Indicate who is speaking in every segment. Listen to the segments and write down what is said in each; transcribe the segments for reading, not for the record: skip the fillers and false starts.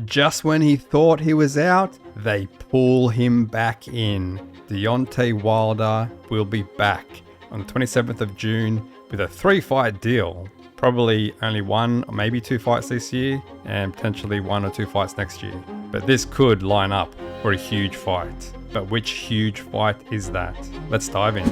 Speaker 1: Just when he thought he was out, they pull him back in. Deontay Wilder will be back on the 27th of June with a 3-fight deal. Probably only 1 or maybe 2 fights this year and potentially 1 or 2 fights next year. But this could line up for a huge fight. But which huge fight is that? Let's dive in.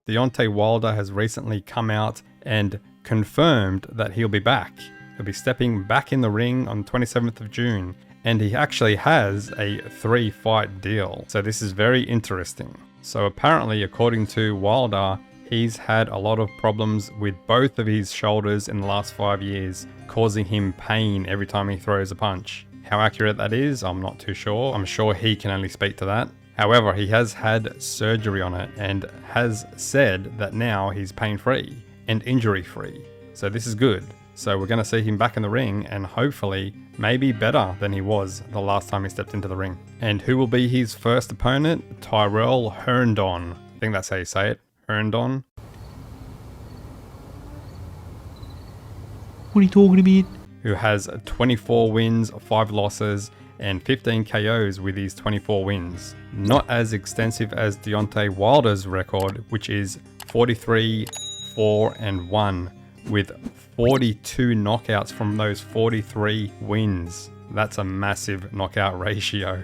Speaker 1: Deontay Wilder has recently come out and confirmed that he'll be back. He'll be stepping back in the ring on the 27th of June. And he actually has a 3-fight deal. So this is very interesting. So apparently, according to Wilder, he's had a lot of problems with both of his shoulders in the last 5 years, causing him pain every time he throws a punch. How accurate that is, I'm not too sure. I'm sure he can only speak to that. However, he has had surgery on it and has said that now he's pain-free and injury-free. So this is good. So we're going to see him back in the ring and hopefully maybe better than he was the last time he stepped into the ring. And who will be his first opponent? Tyrell Herndon. I think that's how you say it. Herndon.
Speaker 2: What are you talking about?
Speaker 1: Who has 24 wins, 5 losses, and 15 KOs with his 24 wins. Not as extensive as Deontay Wilder's record, which is 43, 4, and 1, with 42 knockouts from those 43 wins. That's a massive knockout ratio.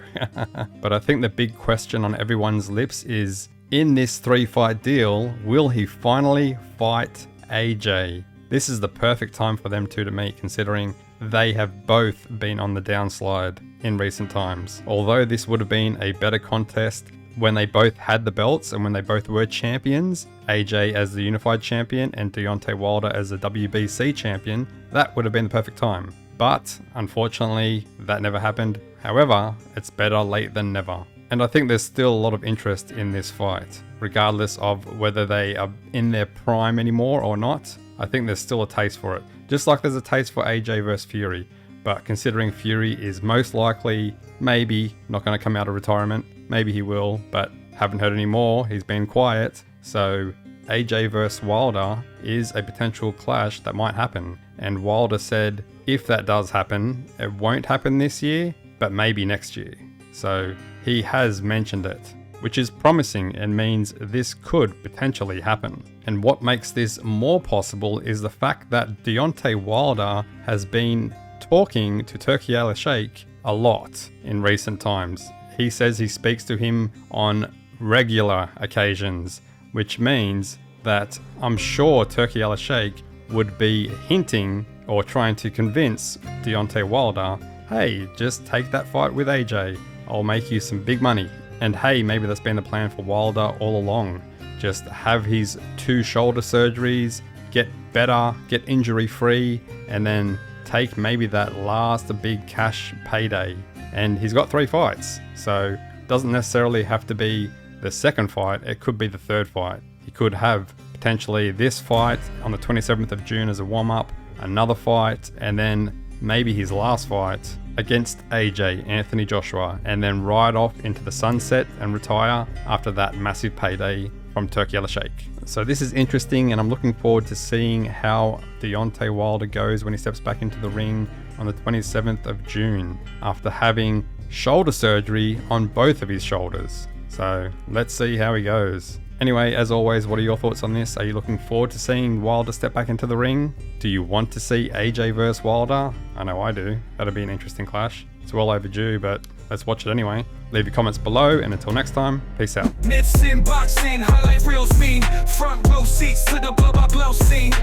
Speaker 1: But I think the big question on everyone's lips is, in this 3-fight deal, will he finally fight AJ? This is the perfect time for them two to meet, considering they have both been on the downslide in recent times. Although this would have been a better contest when they both had the belts and when they both were champions, AJ as the unified champion and Deontay Wilder as the WBC champion, that would have been the perfect time. But unfortunately, that never happened. However, it's better late than never. And I think there's still a lot of interest in this fight, regardless of whether they are in their prime anymore or not. I think there's still a taste for it. Just like there's a taste for AJ versus Fury. But considering Fury is most likely, maybe, not going to come out of retirement, maybe he will, but haven't heard any more, he's been quiet. So AJ versus Wilder is a potential clash that might happen. And Wilder said if that does happen, it won't happen this year, but maybe next year. So he has mentioned it, which is promising and means this could potentially happen. And what makes this more possible is the fact that Deontay Wilder has been talking to Turki Al-Sheikh a lot in recent times. He says he speaks to him on regular occasions, which means that I'm sure Turki Al-Sheikh would be hinting or trying to convince Deontay Wilder, hey, just take that fight with AJ. I'll make you some big money. And hey, maybe that's been the plan for Wilder all along. Just have his 2 shoulder surgeries, get better, get injury free, and then take maybe that last big cash payday. And he's got 3 fights, so doesn't necessarily have to be the second fight, it could be the 3rd fight. He could have potentially this fight on the 27th of June as a warm-up, another fight, and then maybe his last fight against AJ, Anthony Joshua, and then ride off into the sunset and retire after that massive payday from Turki Al-Sheikh. So this is interesting, and I'm looking forward to seeing how Deontay Wilder goes when he steps back into the ring on the 27th of June after having shoulder surgery on both of his shoulders. So let's see how he goes. Anyway, as always, what are your thoughts on this? Are you looking forward to seeing Wilder step back into the ring? Do you want to see AJ versus Wilder? I know I do. That'll be an interesting clash. It's well overdue, but let's watch it anyway. Leave your comments below, and until next time, peace out.
Speaker 3: Myths in boxing, highlight real scene, front row seats to the blow by blow scene.